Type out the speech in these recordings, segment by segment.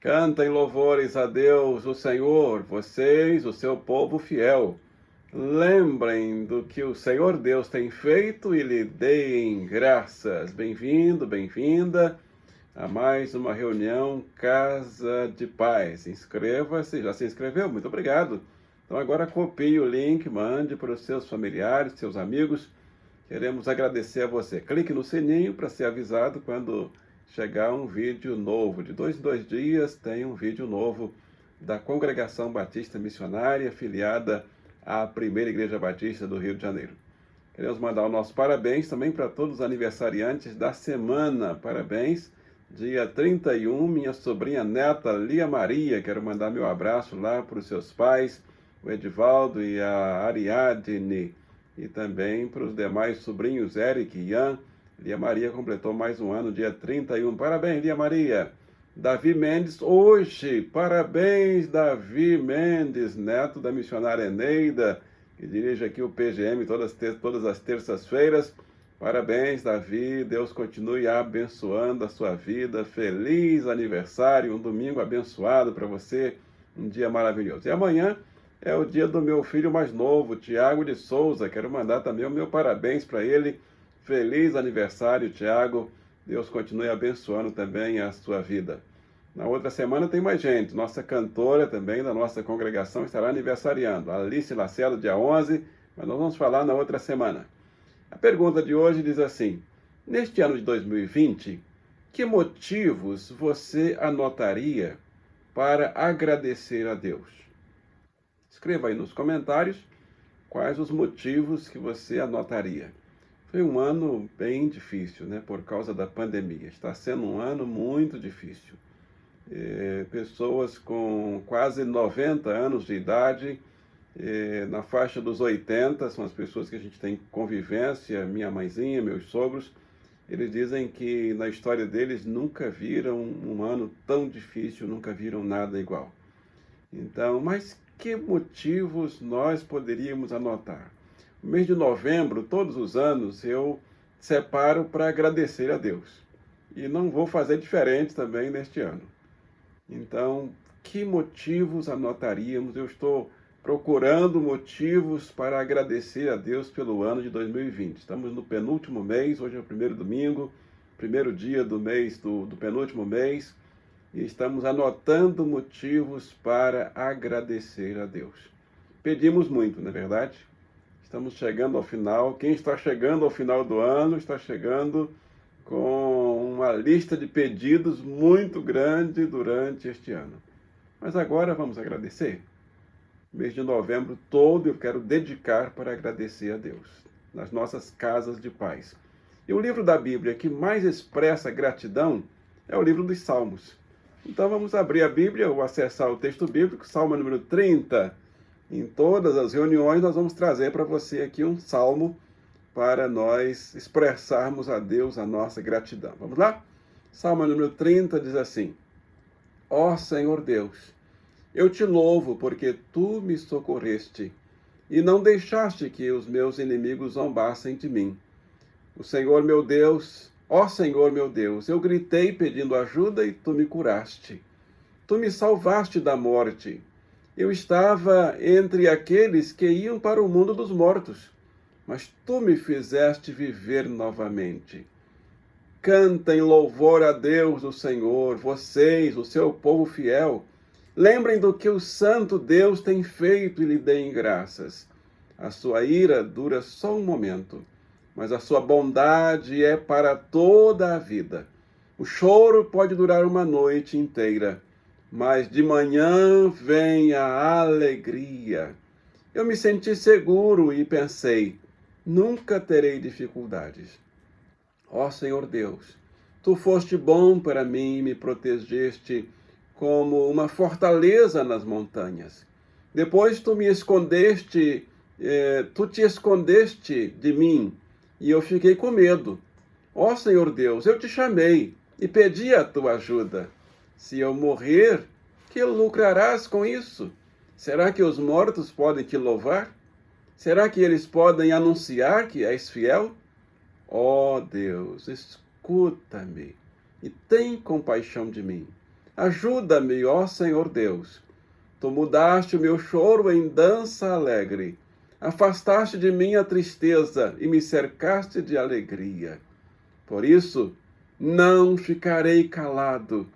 Cantem louvores a Deus, o Senhor, vocês, o seu povo fiel. Lembrem do que o Senhor Deus tem feito e lhe deem graças. Bem-vindo, bem-vinda a mais uma reunião Casa de Paz. Inscreva-se, já se inscreveu? Muito obrigado. Então agora copie o link, mande para os seus familiares, seus amigos. Queremos agradecer a você. Clique no sininho para ser avisado quando chegar um vídeo novo. De 2 em 2 dias tem um vídeo novo da Congregação Batista Missionária, filiada à Primeira Igreja Batista do Rio de Janeiro. Queremos mandar o nosso parabéns também para todos os aniversariantes da semana. Parabéns. Dia 31, minha sobrinha neta Lia Maria. Quero mandar meu abraço lá para os seus pais, o Edivaldo e a Ariadne. E também para os demais sobrinhos, Eric e Ian. Lia Maria completou mais um ano, dia 31. Parabéns, Lia Maria. Davi Mendes, hoje. Parabéns, Davi Mendes, neto da missionária Eneida, que dirige aqui o PGM todas as terças-feiras. Parabéns, Davi. Deus continue abençoando a sua vida. Feliz aniversário, um domingo abençoado para você, um dia maravilhoso. E amanhã é o dia do meu filho mais novo, Tiago de Souza. Quero mandar também o meu parabéns para ele. Feliz aniversário, Tiago. Deus continue abençoando também a sua vida. Na outra semana tem mais gente. Nossa cantora também da nossa congregação estará aniversariando. Alice Lacerda, dia 11, mas nós vamos falar na outra semana. A pergunta de hoje diz assim: neste ano de 2020, que motivos você anotaria para agradecer a Deus? Escreva aí nos comentários quais os motivos que você anotaria. Foi um ano bem difícil, né, por causa da pandemia. Está sendo um ano muito difícil. Pessoas com quase 90 anos de idade, na faixa dos 80, são as pessoas que a gente tem convivência, minha mãezinha, meus sogros, eles dizem que na história deles nunca viram um ano tão difícil, nunca viram nada igual. Então, mas que motivos nós poderíamos anotar? No mês de novembro, todos os anos, eu separo para agradecer a Deus. E não vou fazer diferente também neste ano. Então, que motivos anotaríamos? Eu estou procurando motivos para agradecer a Deus pelo ano de 2020. Estamos no penúltimo mês, hoje é o primeiro domingo, primeiro dia do mês do penúltimo mês, e estamos anotando motivos para agradecer a Deus. Pedimos muito, não é verdade? Estamos chegando ao final. Quem está chegando ao final do ano está chegando com uma lista de pedidos muito grande durante este ano. Mas agora vamos agradecer. O mês de novembro todo eu quero dedicar para agradecer a Deus, nas nossas casas de paz. E o livro da Bíblia que mais expressa gratidão é o livro dos Salmos. Então vamos abrir a Bíblia ou acessar o texto bíblico, Salmo número 30. Em todas as reuniões nós vamos trazer para você aqui um salmo para nós expressarmos a Deus a nossa gratidão. Vamos lá? Salmo número 30 diz assim: Ó Senhor Deus, eu te louvo porque tu me socorreste e não deixaste que os meus inimigos zombassem de mim. O Senhor meu Deus, ó Senhor meu Deus, eu gritei pedindo ajuda e tu me curaste. Tu me salvaste da morte. Eu estava entre aqueles que iam para o mundo dos mortos, mas tu me fizeste viver novamente. Cantem louvor a Deus, o Senhor, vocês, o seu povo fiel. Lembrem do que o santo Deus tem feito e lhe deem graças. A sua ira dura só um momento, mas a sua bondade é para toda a vida. O choro pode durar uma noite inteira, mas de manhã vem a alegria. Eu me senti seguro e pensei, nunca terei dificuldades. Ó Senhor Deus, tu foste bom para mim e me protegeste como uma fortaleza nas montanhas. Depois tu te escondeste de mim e eu fiquei com medo. Ó Senhor Deus, eu te chamei e pedi a tua ajuda. Se eu morrer, que lucrarás com isso? Será que os mortos podem te louvar? Será que eles podem anunciar que és fiel? Ó Deus, escuta-me e tem compaixão de mim. Ajuda-me, ó Senhor Deus. Tu mudaste o meu choro em dança alegre. Afastaste de mim a tristeza e me cercaste de alegria. Por isso, não ficarei calado,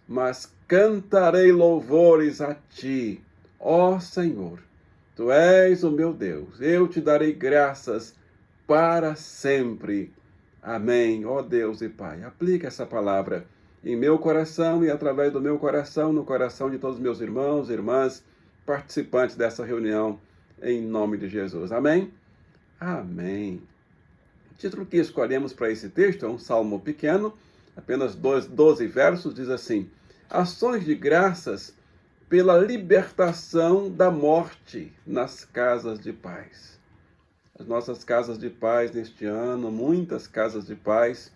mas cantarei louvores a ti, ó Senhor. Tu és o meu Deus, eu te darei graças para sempre. Amém. Ó Deus e Pai, aplica essa palavra em meu coração e através do meu coração, no coração de todos os meus irmãos e irmãs, participantes dessa reunião, em nome de Jesus. Amém? Amém. O título que escolhemos para esse texto é um salmo pequeno, apenas 12 versos, diz assim: Ações de graças pela libertação da morte nas casas de paz. As nossas casas de paz neste ano, muitas casas de paz,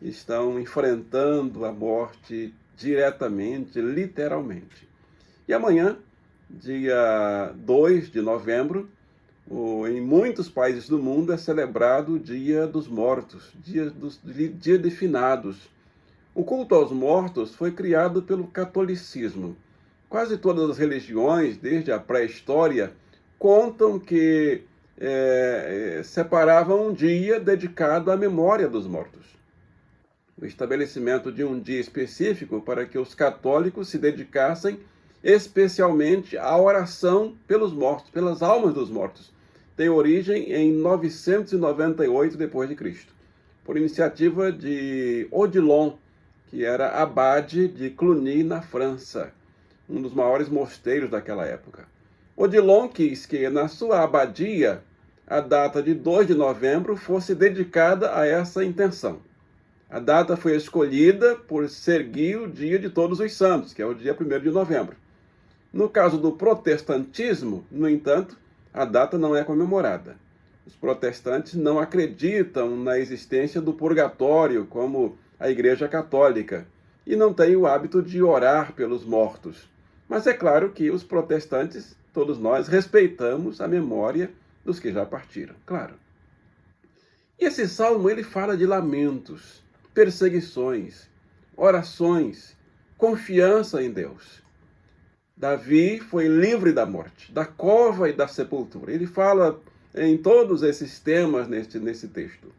estão enfrentando a morte diretamente, literalmente. E amanhã, dia 2 de novembro, em muitos países do mundo é celebrado o Dia dos Mortos, dia de finados. O culto aos mortos foi criado pelo catolicismo. Quase todas as religiões, desde a pré-história, contam que separavam um dia dedicado à memória dos mortos. O estabelecimento de um dia específico para que os católicos se dedicassem especialmente à oração pelos mortos, pelas almas dos mortos, tem origem em 998 d.C., por iniciativa de Odilon, que era abade de Cluny, na França, um dos maiores mosteiros daquela época. Odilon quis que, na sua abadia, a data de 2 de novembro fosse dedicada a essa intenção. A data foi escolhida por seguir o dia de Todos os Santos, que é o dia 1º de novembro. No caso do protestantismo, no entanto, a data não é comemorada. Os protestantes não acreditam na existência do purgatório, como a Igreja Católica, e não têm o hábito de orar pelos mortos. Mas é claro que os protestantes, todos nós, respeitamos a memória dos que já partiram, claro. E esse salmo, ele fala de lamentos, perseguições, orações, confiança em Deus. Davi foi livre da morte, da cova e da sepultura. Ele fala em todos esses temas nesse texto.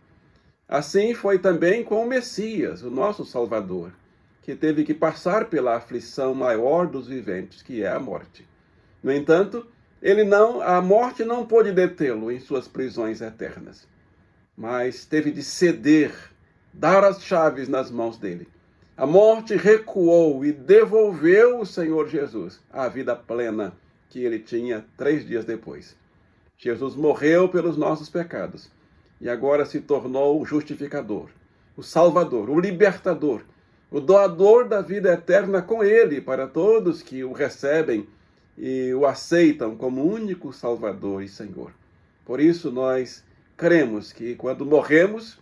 Assim foi também com o Messias, o nosso Salvador, que teve que passar pela aflição maior dos viventes, que é a morte. No entanto, a morte não pôde detê-lo em suas prisões eternas, mas teve de ceder, dar as chaves nas mãos dele. A morte recuou e devolveu o Senhor Jesus à vida plena que ele tinha 3 dias depois. Jesus morreu pelos nossos pecados e agora se tornou o justificador, o salvador, o libertador, o doador da vida eterna com ele para todos que o recebem e o aceitam como único Salvador e Senhor. Por isso nós cremos que quando morremos,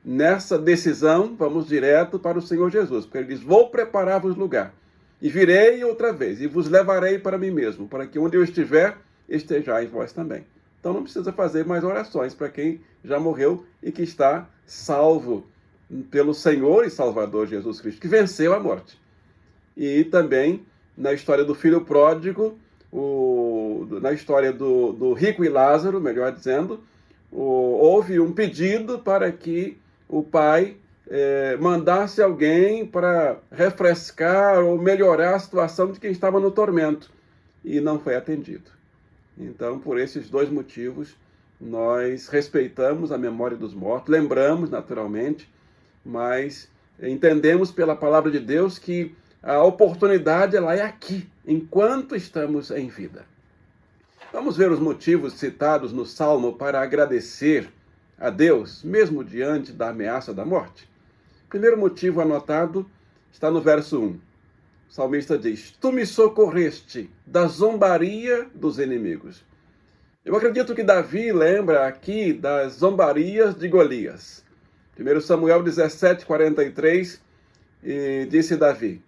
nessa decisão, vamos direto para o Senhor Jesus, porque ele diz: vou preparar-vos lugar, e virei outra vez, e vos levarei para mim mesmo, para que onde eu estiver, estejais vós também. Então não precisa fazer mais orações para quem já morreu e que está salvo pelo Senhor e Salvador Jesus Cristo, que venceu a morte. E também, na história do filho pródigo, na história do rico e Lázaro, melhor dizendo, houve um pedido para que o pai mandasse alguém para refrescar ou melhorar a situação de quem estava no tormento, e não foi atendido. Então, por esses 2 motivos, nós respeitamos a memória dos mortos, lembramos naturalmente, mas entendemos pela palavra de Deus que a oportunidade ela é aqui, enquanto estamos em vida. Vamos ver os motivos citados no Salmo para agradecer a Deus, mesmo diante da ameaça da morte. O primeiro motivo anotado está no verso 1. O salmista diz: Tu me socorreste da zombaria dos inimigos. Eu acredito que Davi lembra aqui das zombarias de Golias. 1 Samuel 17:43, disse Davi.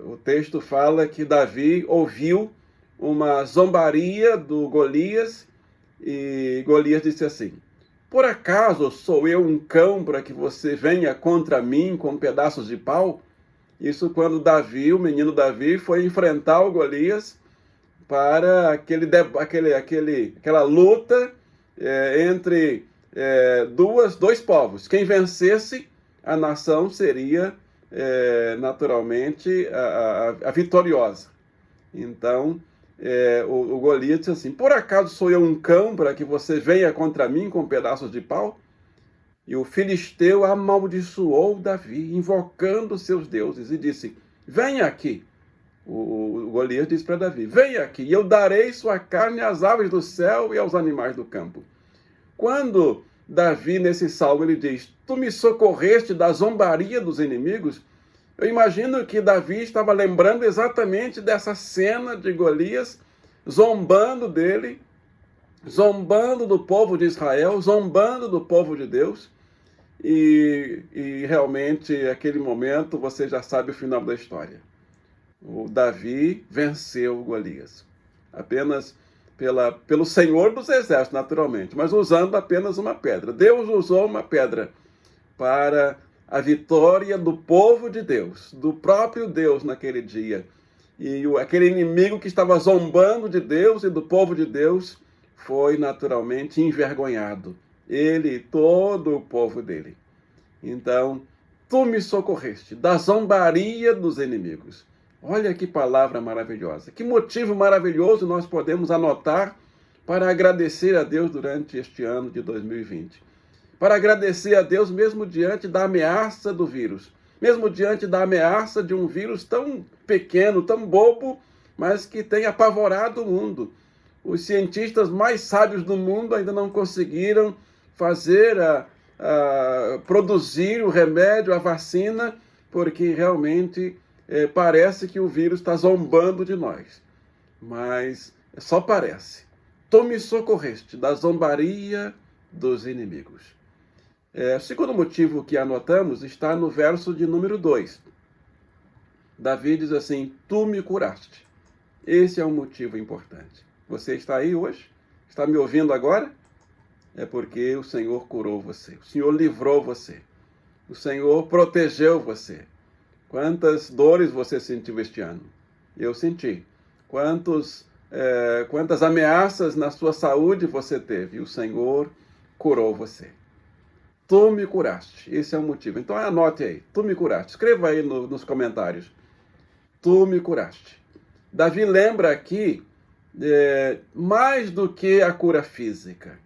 O texto fala que Davi ouviu uma zombaria do Golias, e Golias disse assim: por acaso sou eu um cão para que você venha contra mim com pedaços de pau? Isso quando Davi, o menino Davi, foi enfrentar o Golias para aquela luta entre dois povos. Quem vencesse, a nação seria naturalmente a vitoriosa. Então, o Golias disse assim: por acaso sou eu um cão para que você venha contra mim com pedaços de pau? E o filisteu amaldiçoou Davi, invocando seus deuses, e disse: venha aqui. O Golias disse para Davi: venha aqui, e eu darei sua carne às aves do céu e aos animais do campo. Quando Davi, nesse salmo, ele diz: tu me socorreste da zombaria dos inimigos, eu imagino que Davi estava lembrando exatamente dessa cena de Golias zombando dele, zombando do povo de Israel, zombando do povo de Deus. E realmente, aquele momento, você já sabe o final da história. O Davi venceu Golias. Apenas pelo Senhor dos Exércitos, naturalmente, mas usando apenas uma pedra. Deus usou uma pedra para a vitória do povo de Deus, do próprio Deus naquele dia. E aquele inimigo que estava zombando de Deus e do povo de Deus foi naturalmente envergonhado. Ele e todo o povo dele. Então, tu me socorreste da zombaria dos inimigos. Olha que palavra maravilhosa. Que motivo maravilhoso nós podemos anotar para agradecer a Deus durante este ano de 2020. Para agradecer a Deus mesmo diante da ameaça do vírus. Mesmo diante da ameaça de um vírus tão pequeno, tão bobo, mas que tem apavorado o mundo. Os cientistas mais sábios do mundo ainda não conseguiram produzir o remédio, a vacina, porque realmente parece que o vírus está zombando de nós. Mas só parece. Tu me socorreste da zombaria dos inimigos. O segundo motivo que anotamos está no verso de número 2. Davi diz assim: tu me curaste. Esse é um motivo importante. Você está aí hoje? Está me ouvindo agora? É porque o Senhor curou você. O Senhor livrou você. O Senhor protegeu você. Quantas dores você sentiu este ano? Eu senti. Quantas ameaças na sua saúde você teve? O Senhor curou você. Tu me curaste. Esse é o motivo. Então anote aí. Tu me curaste. Escreva aí nos comentários. Tu me curaste. Davi lembra aqui mais do que a cura física.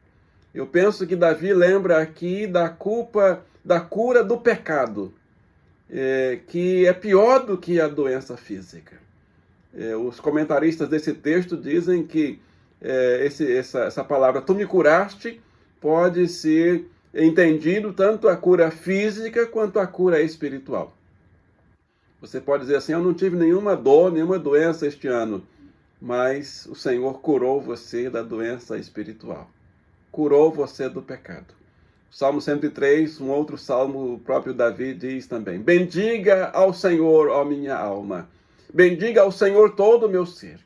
Eu penso que Davi lembra aqui da cura do pecado, que é pior do que a doença física. Os comentaristas desse texto dizem que essa palavra, tu me curaste, pode ser entendido tanto a cura física quanto a cura espiritual. Você pode dizer assim: eu não tive nenhuma dor, nenhuma doença este ano, mas o Senhor curou você da doença espiritual. Curou você do pecado. Salmo 103, um outro salmo, o próprio Davi diz também: bendiga ao Senhor, ó minha alma. Bendiga ao Senhor todo o meu ser.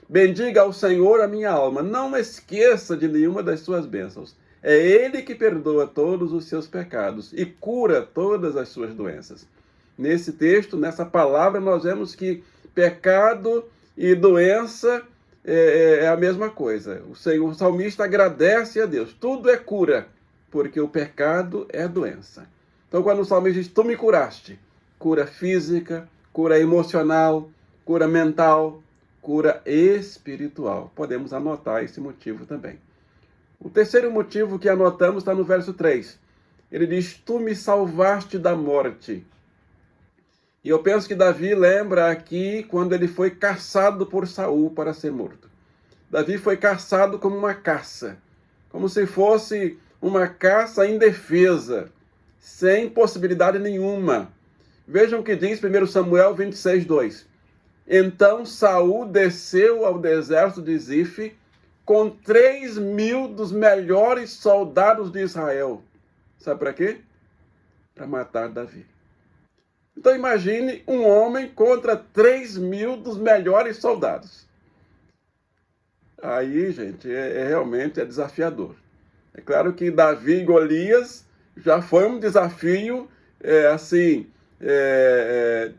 Bendiga ao Senhor a minha alma. Não esqueça de nenhuma das suas bênçãos. É Ele que perdoa todos os seus pecados e cura todas as suas doenças. Nesse texto, nessa palavra, nós vemos que pecado e doença é a mesma coisa. O salmista agradece a Deus. Tudo é cura, porque o pecado é doença. Então, quando o salmista diz: tu me curaste, cura física, cura emocional, cura mental, cura espiritual. Podemos anotar esse motivo também. O terceiro motivo que anotamos está no verso 3. Ele diz: tu me salvaste da morte. E eu penso que Davi lembra aqui quando ele foi caçado por Saul para ser morto. Davi foi caçado como uma caça, como se fosse uma caça indefesa, sem possibilidade nenhuma. Vejam o que diz 1 Samuel 26, 2. Então Saul desceu ao deserto de Zif com 3.000 dos melhores soldados de Israel. Sabe para quê? Para matar Davi. Então imagine um homem contra 3.000 dos melhores soldados. Aí, gente, realmente desafiador. É claro que Davi e Golias já foi um desafio,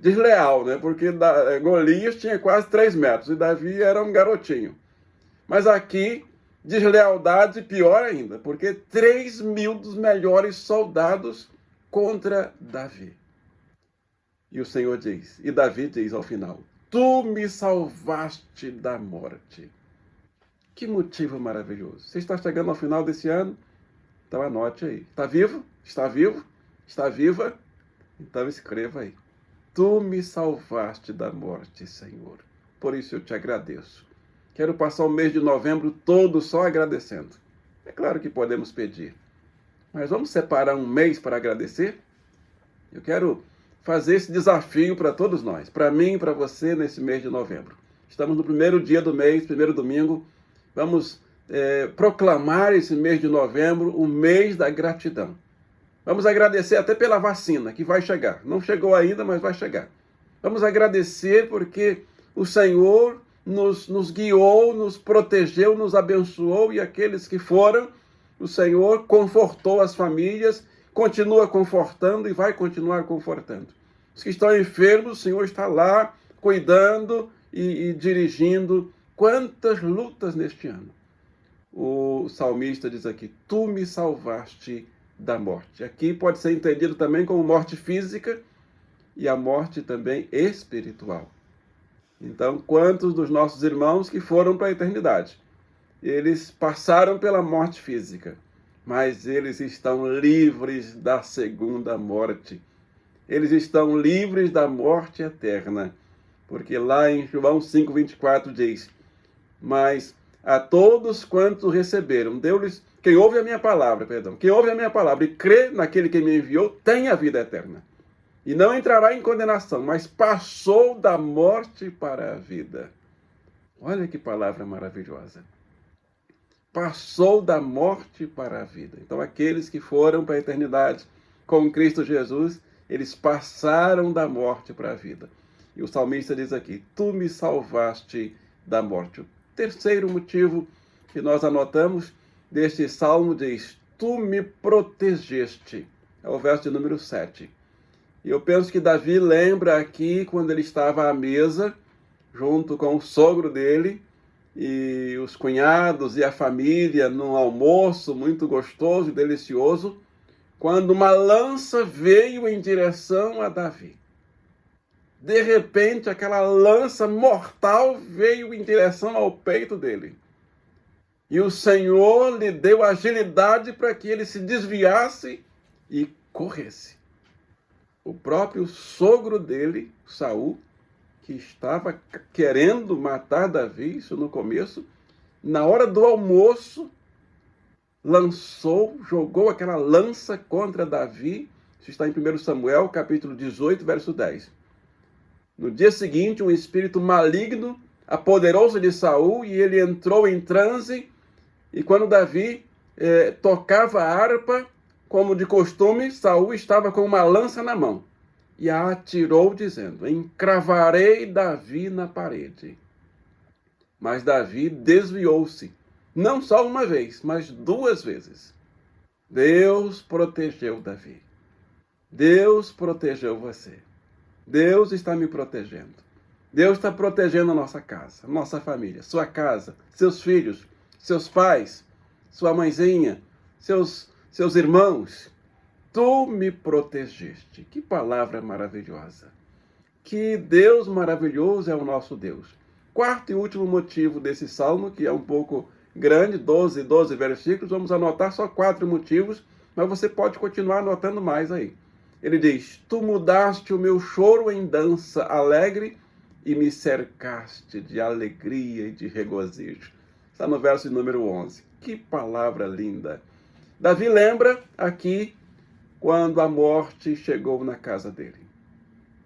desleal, né? Porque Golias tinha quase 3 metros e Davi era um garotinho. Mas aqui, deslealdade pior ainda, porque 3.000 dos melhores soldados contra Davi. E o Senhor diz, e Davi diz ao final, tu me salvaste da morte. Que motivo maravilhoso. Você está chegando ao final desse ano? Então anote aí. Está vivo? Está vivo? Está viva? Então escreva aí. Tu me salvaste da morte, Senhor. Por isso eu te agradeço. Quero passar o mês de novembro todo só agradecendo. É claro que podemos pedir. Mas vamos separar um mês para agradecer? Eu quero fazer esse desafio para todos nós. Para mim e para você nesse mês de novembro. Estamos no primeiro dia do mês, primeiro domingo. Vamos proclamar esse mês de novembro o mês da gratidão. Vamos agradecer até pela vacina que vai chegar. Não chegou ainda, mas vai chegar. Vamos agradecer porque o Senhor nos guiou, nos protegeu, nos abençoou e aqueles que foram, o Senhor confortou as famílias, continua confortando e vai continuar confortando. Os que estão enfermos, o Senhor está lá cuidando e dirigindo. Quantas lutas neste ano. O salmista diz aqui, tu me salvaste da morte. Aqui pode ser entendido também como morte física e a morte também espiritual. Então, quantos dos nossos irmãos que foram para a eternidade? Eles passaram pela morte física, mas eles estão livres da segunda morte. Eles estão livres da morte eterna. Porque lá em João 5,24 diz, mas a todos quantos receberam, deu-lhes, quem ouve a minha palavra e crê naquele que me enviou, tem a vida eterna. E não entrará em condenação, mas passou da morte para a vida. Olha que palavra maravilhosa. Passou da morte para a vida. Então aqueles que foram para a eternidade com Cristo Jesus, eles passaram da morte para a vida. E o salmista diz aqui, tu me salvaste da morte. O terceiro motivo que nós anotamos deste salmo diz, tu me protegeste. É o verso de número 7. E eu penso que Davi lembra aqui quando ele estava à mesa, junto com o sogro dele, e os cunhados e a família, num almoço muito gostoso e delicioso, quando uma lança veio em direção a Davi. De repente, aquela lança mortal veio em direção ao peito dele. E o Senhor lhe deu agilidade para que ele se desviasse e corresse. O próprio sogro dele, Saul, que estava querendo matar Davi, isso no começo, na hora do almoço, jogou aquela lança contra Davi. Isso está em 1 Samuel, capítulo 18, verso 10. No dia seguinte, um espírito maligno apoderou-se de Saul e ele entrou em transe. E quando Davi tocava a harpa, como de costume, Saul estava com uma lança na mão e a atirou, dizendo, encravarei Davi na parede. Mas Davi desviou-se, não só uma vez, mas 2 vezes. Deus protegeu Davi. Deus protegeu você. Deus está me protegendo. Deus está protegendo a nossa casa, nossa família, sua casa, seus filhos, seus pais, sua mãezinha, seus irmãos. Tu me protegeste. Que palavra maravilhosa. Que Deus maravilhoso é o nosso Deus. Quarto e último motivo desse salmo, que é um pouco grande, 12 versículos, vamos anotar só 4 motivos, mas você pode continuar anotando mais aí. Ele diz, tu mudaste o meu choro em dança alegre e me cercaste de alegria e de regozijo. Está no verso de número 11. Que palavra linda. Davi lembra aqui quando a morte chegou na casa dele.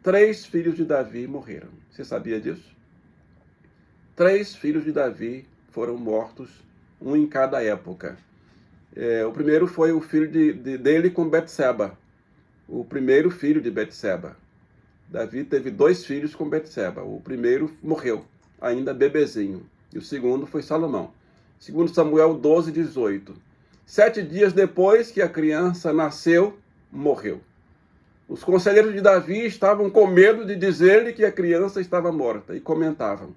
3 filhos de Davi morreram. Você sabia disso? 3 filhos de Davi foram mortos, um em cada época. O primeiro foi o filho dele com Betseba. O primeiro filho de Betseba. Davi teve 2 filhos com Betseba. O primeiro morreu, ainda bebezinho. E o segundo foi Salomão. 2 Samuel 12, 18. 7 dias depois que a criança nasceu, morreu. Os conselheiros de Davi estavam com medo de dizer-lhe que a criança estava morta e comentavam: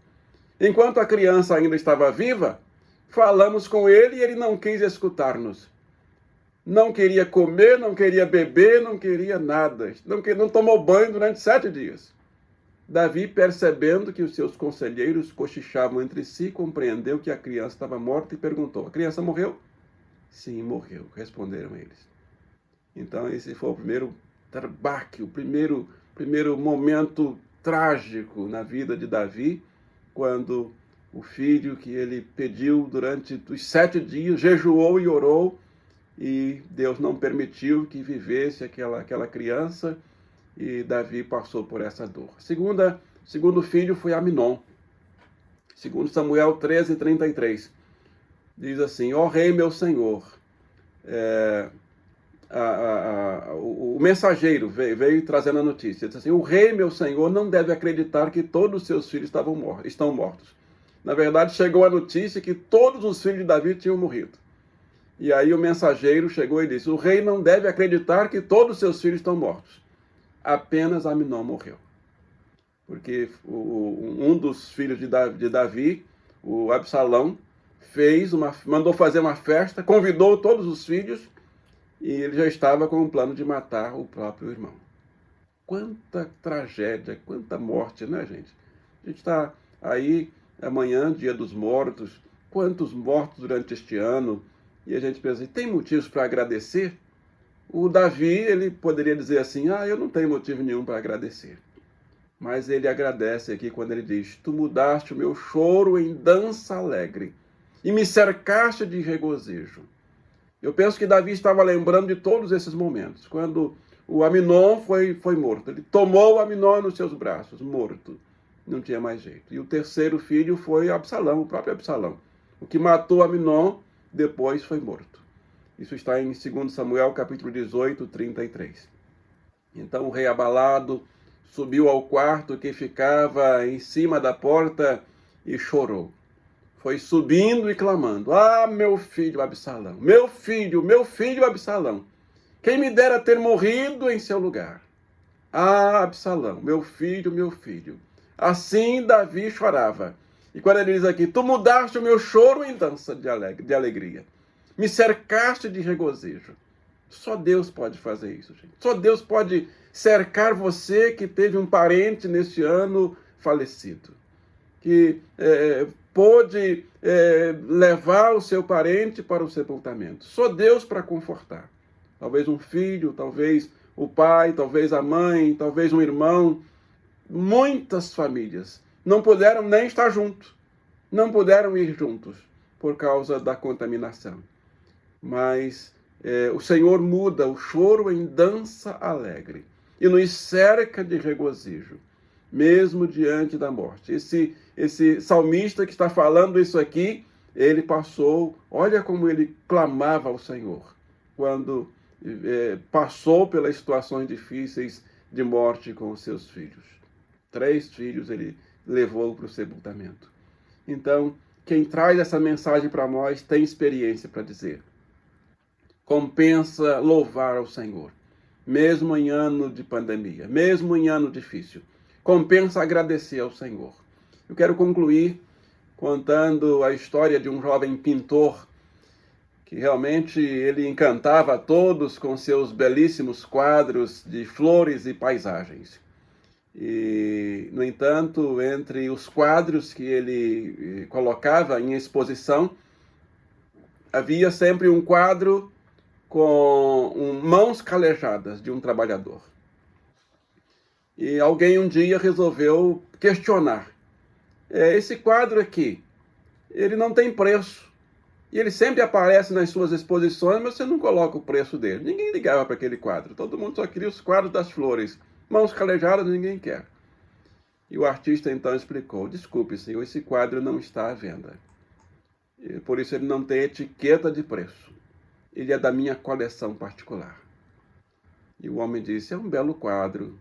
enquanto a criança ainda estava viva, falamos com ele e ele não quis escutar-nos. Não queria comer, não queria beber, não queria nada. Não tomou banho durante 7 dias. Davi, percebendo que os seus conselheiros cochichavam entre si, compreendeu que a criança estava morta e perguntou: a criança morreu? Sim, morreu, responderam eles. Então esse foi o primeiro baque, o primeiro momento trágico na vida de Davi, quando o filho que ele pediu durante os 7 dias, jejuou e orou, e Deus não permitiu que vivesse aquela criança, e Davi passou por essa dor. Segundo filho foi Aminon. Segundo Samuel 13:33. Diz assim: ó rei meu senhor, o mensageiro veio trazendo a notícia. Diz assim: o rei meu senhor não deve acreditar que todos os seus filhos estão mortos. Na verdade, chegou a notícia que todos os filhos de Davi tinham morrido. E aí o mensageiro chegou e disse: o rei não deve acreditar que todos os seus filhos estão mortos. Apenas Aminon morreu. Porque um dos filhos de Davi, o Absalão, mandou fazer uma festa, convidou todos os filhos, e ele já estava com o plano de matar o próprio irmão. Quanta tragédia, quanta morte, né, gente? A gente está aí, amanhã, Dia dos Mortos, quantos mortos durante este ano, e a gente pensa, tem motivos para agradecer? O Davi, ele poderia dizer assim: eu não tenho motivo nenhum para agradecer. Mas ele agradece aqui quando ele diz: tu mudaste o meu choro em dança alegre e me cercaste de regozijo. Eu penso que Davi estava lembrando de todos esses momentos, quando o Aminon foi morto. Ele tomou o Aminon nos seus braços, morto. Não tinha mais jeito. E o terceiro filho foi Absalão, o próprio Absalão. O que matou Aminon, depois foi morto. Isso está em 2 Samuel, capítulo 18, 33. Então o rei abalado subiu ao quarto que ficava em cima da porta e chorou. Foi subindo e clamando: meu filho Absalão, meu filho Absalão, quem me dera ter morrido em seu lugar. Absalão, meu filho, meu filho. Assim Davi chorava. E quando ele diz aqui: tu mudaste o meu choro em dança de alegria. Me cercaste de regozijo. Só Deus pode fazer isso, gente. Só Deus pode cercar você que teve um parente neste ano falecido, que pôde levar o seu parente para o sepultamento. Só Deus para confortar. Talvez um filho, talvez o pai, talvez a mãe, talvez um irmão. Muitas famílias não puderam nem estar juntos, não puderam ir juntos por causa da contaminação. Mas o Senhor muda o choro em dança alegre e nos cerca de regozijo, mesmo diante da morte. Esse salmista que está falando isso aqui, ele passou, olha como ele clamava ao Senhor, quando passou pelas situações difíceis de morte com os seus filhos. 3 filhos ele levou para o sepultamento. Então, quem traz essa mensagem para nós tem experiência para dizer: compensa louvar ao Senhor, mesmo em ano de pandemia, mesmo em ano difícil. Compensa agradecer ao Senhor. Eu quero concluir contando a história de um jovem pintor que realmente ele encantava a todos com seus belíssimos quadros de flores e paisagens. E, no entanto, entre os quadros que ele colocava em exposição, havia sempre um quadro com mãos calejadas de um trabalhador. E alguém um dia resolveu questionar: esse quadro aqui, ele não tem preço. E ele sempre aparece nas suas exposições, mas você não coloca o preço dele. Ninguém ligava para aquele quadro. Todo mundo só queria os quadros das flores. Mãos calejadas ninguém quer. E o artista então explicou: desculpe, senhor, esse quadro não está à venda. E por isso ele não tem etiqueta de preço. Ele é da minha coleção particular. E o homem disse: é um belo quadro,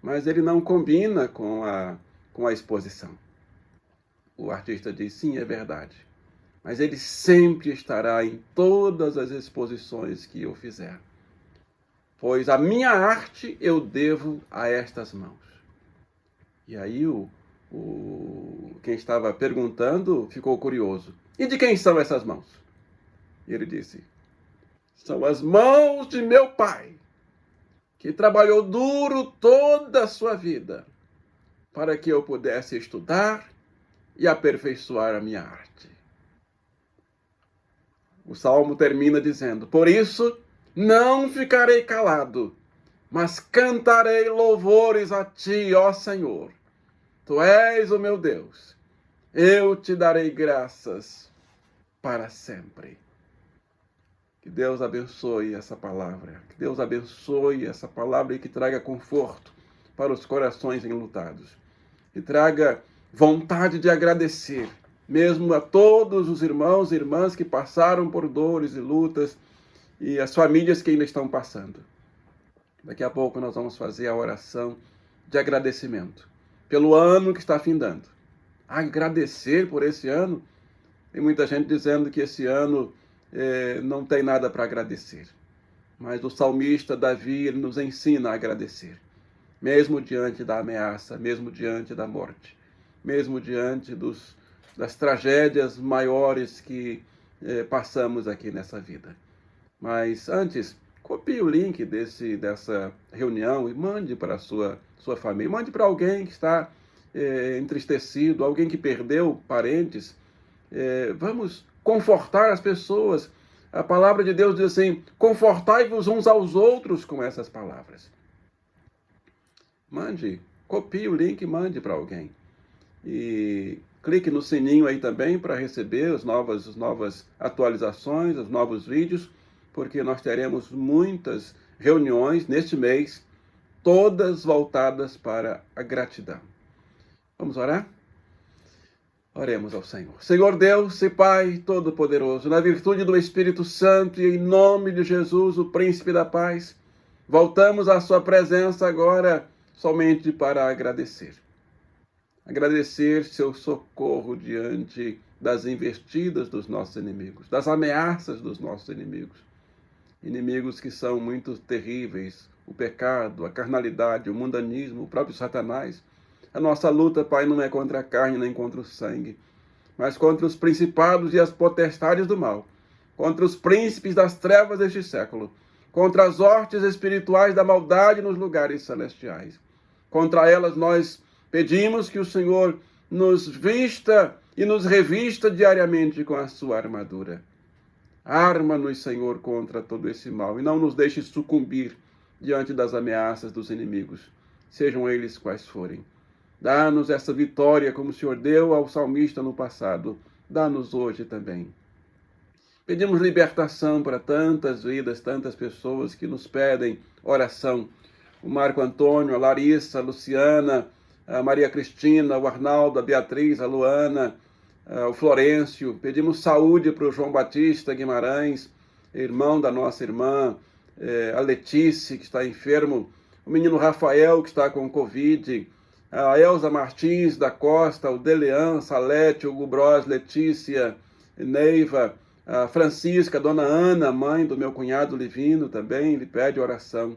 mas ele não combina com a exposição. O artista disse: sim, é verdade, mas ele sempre estará em todas as exposições que eu fizer. pois a minha arte eu devo a estas mãos. E aí quem estava perguntando ficou curioso. E de quem são essas mãos? E ele disse, são as mãos de meu pai, que trabalhou duro toda a sua vida, para que eu pudesse estudar e aperfeiçoar a minha arte. O salmo termina dizendo, por isso não ficarei calado, mas cantarei louvores a ti, ó Senhor. Tu és o meu Deus, eu te darei graças para sempre. Que Deus abençoe essa palavra, que Deus abençoe essa palavra e que traga conforto para os corações enlutados. Que traga vontade de agradecer, mesmo a todos os irmãos e irmãs que passaram por dores e lutas e as famílias que ainda estão passando. Daqui a pouco nós vamos fazer a oração de agradecimento pelo ano que está findando. Agradecer por esse ano. Tem muita gente dizendo que esse ano não tem nada para agradecer. Mas o salmista Davi ele nos ensina a agradecer. Mesmo diante da ameaça, mesmo diante da morte, mesmo diante das tragédias maiores que passamos aqui nessa vida. Mas antes, copie o link dessa reunião e mande para a sua família. Mande para alguém que está entristecido, alguém que perdeu parentes. Vamos confortar as pessoas. A palavra de Deus diz assim, confortai-vos uns aos outros com essas palavras. Mande, copie o link e mande para alguém. E clique no sininho aí também para receber as novas atualizações, os novos vídeos, porque nós teremos muitas reuniões neste mês, todas voltadas para a gratidão. Vamos orar? Oremos ao Senhor. Senhor Deus e Pai Todo-Poderoso, na virtude do Espírito Santo e em nome de Jesus, o Príncipe da Paz, voltamos à sua presença agora somente para agradecer. Agradecer seu socorro diante das investidas dos nossos inimigos, das ameaças dos nossos inimigos. Inimigos que são muito terríveis, o pecado, a carnalidade, o mundanismo, o próprio Satanás. A nossa luta, Pai, não é contra a carne nem contra o sangue, mas contra os principados e as potestades do mal, contra os príncipes das trevas deste século, contra as hortes espirituais da maldade nos lugares celestiais. Contra elas nós pedimos que o Senhor nos vista e nos revista diariamente com a sua armadura. Arma-nos, Senhor, contra todo esse mal e não nos deixe sucumbir diante das ameaças dos inimigos, sejam eles quais forem. Dá-nos essa vitória como o Senhor deu ao salmista no passado. Dá-nos hoje também. Pedimos libertação para tantas vidas, tantas pessoas que nos pedem oração. O Marco Antônio, a Larissa, a Luciana, a Maria Cristina, o Arnaldo, a Beatriz, a Luana, o Florencio. Pedimos saúde para o João Batista Guimarães, irmão da nossa irmã, a Letícia, que está enfermo, o menino Rafael, que está com Covid, a Elza Martins da Costa, o Delean, Salete, Hugo Bros, Letícia, Neiva, a Francisca, a Dona Ana, mãe do meu cunhado Livino, também lhe pede oração.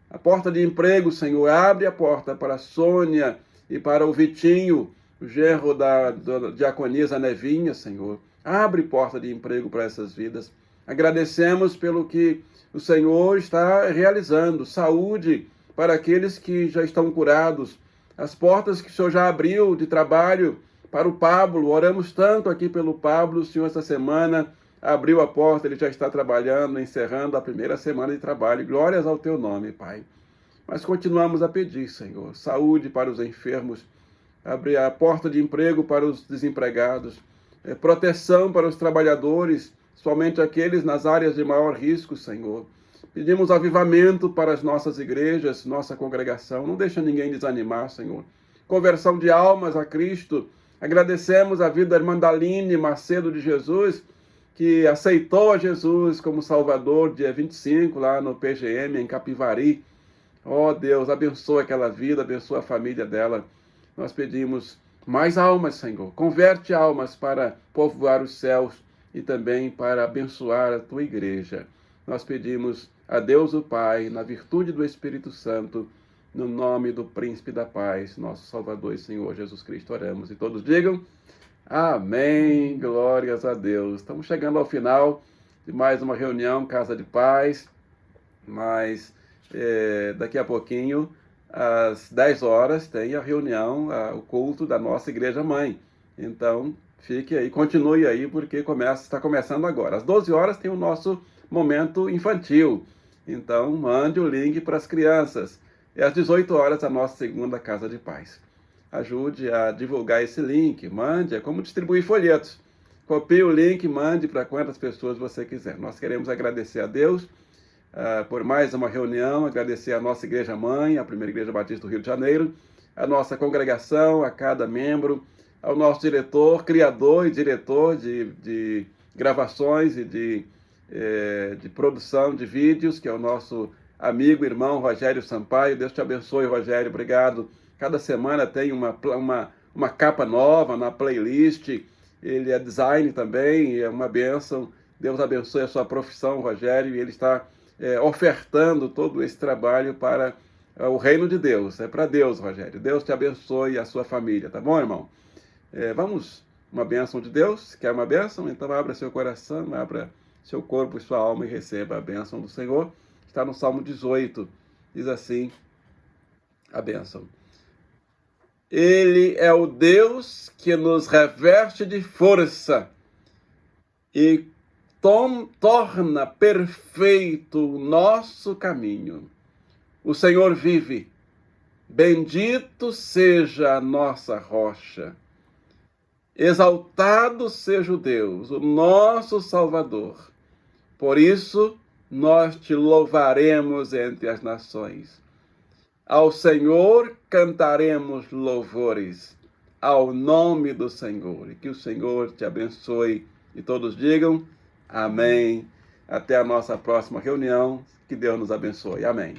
A porta de emprego, Senhor, abre a porta para a Sônia e para o Vitinho, o genro da diaconisa Nevinha, Senhor. Abre porta de emprego para essas vidas. Agradecemos pelo que o Senhor está realizando. Saúde para aqueles que já estão curados. As portas que o Senhor já abriu de trabalho para o Pablo. Oramos tanto aqui pelo Pablo. O Senhor, essa semana, abriu a porta. Ele já está trabalhando, encerrando a primeira semana de trabalho. Glórias ao teu nome, Pai. Mas continuamos a pedir, Senhor, saúde para os enfermos, abrir a porta de emprego para os desempregados, proteção para os trabalhadores, somente aqueles nas áreas de maior risco, Senhor. Pedimos avivamento para as nossas igrejas, nossa congregação. Não deixa ninguém desanimar, Senhor. Conversão de almas a Cristo. Agradecemos a vida da irmã Daline Macedo de Jesus, que aceitou a Jesus como Salvador dia 25, lá no PGM, em Capivari. Ó Deus, abençoa aquela vida, abençoa a família dela. Nós pedimos mais almas, Senhor. Converte almas para povoar os céus e também para abençoar a tua igreja. Nós pedimos a Deus o Pai, na virtude do Espírito Santo, no nome do Príncipe da Paz, nosso Salvador e Senhor Jesus Cristo, oramos. E todos digam, amém, glórias a Deus. Estamos chegando ao final de mais uma reunião, Casa de Paz, mas daqui a pouquinho, às 10 horas, tem a reunião, o culto da nossa Igreja Mãe. Então, fique aí, continue aí, porque está começando agora. Às 12 horas tem o nosso momento infantil. Então, mande o link para as crianças. E às 18 horas, a nossa segunda Casa de Paz. Ajude a divulgar esse link, mande, é como distribuir folhetos. Copie o link, mande para quantas pessoas você quiser. Nós queremos agradecer a Deus por mais uma reunião, agradecer a nossa Igreja Mãe, a Primeira Igreja Batista do Rio de Janeiro, a nossa congregação, a cada membro, ao nosso diretor, criador e diretor de gravações e de produção de vídeos, que é o nosso amigo, irmão Rogério Sampaio. Deus te abençoe, Rogério, obrigado. Cada semana tem uma capa nova na playlist, ele é design também, é uma bênção. Deus abençoe a sua profissão, Rogério, e ele está ofertando todo esse trabalho para o reino de Deus. É para Deus, Rogério. Deus te abençoe e a sua família, tá bom, irmão? Vamos, uma bênção de Deus. Quer uma bênção? Então abra seu coração, abra seu corpo e sua alma e receba a bênção do Senhor. Está no Salmo 18, diz assim a bênção. Ele é o Deus que nos reveste de força e torna perfeito o nosso caminho. O Senhor vive, bendito seja a nossa rocha. Exaltado seja o Deus, o nosso Salvador. Por isso, nós te louvaremos entre as nações. Ao Senhor cantaremos louvores, ao nome do Senhor. E que o Senhor te abençoe. E todos digam, amém. Até a nossa próxima reunião. Que Deus nos abençoe. Amém.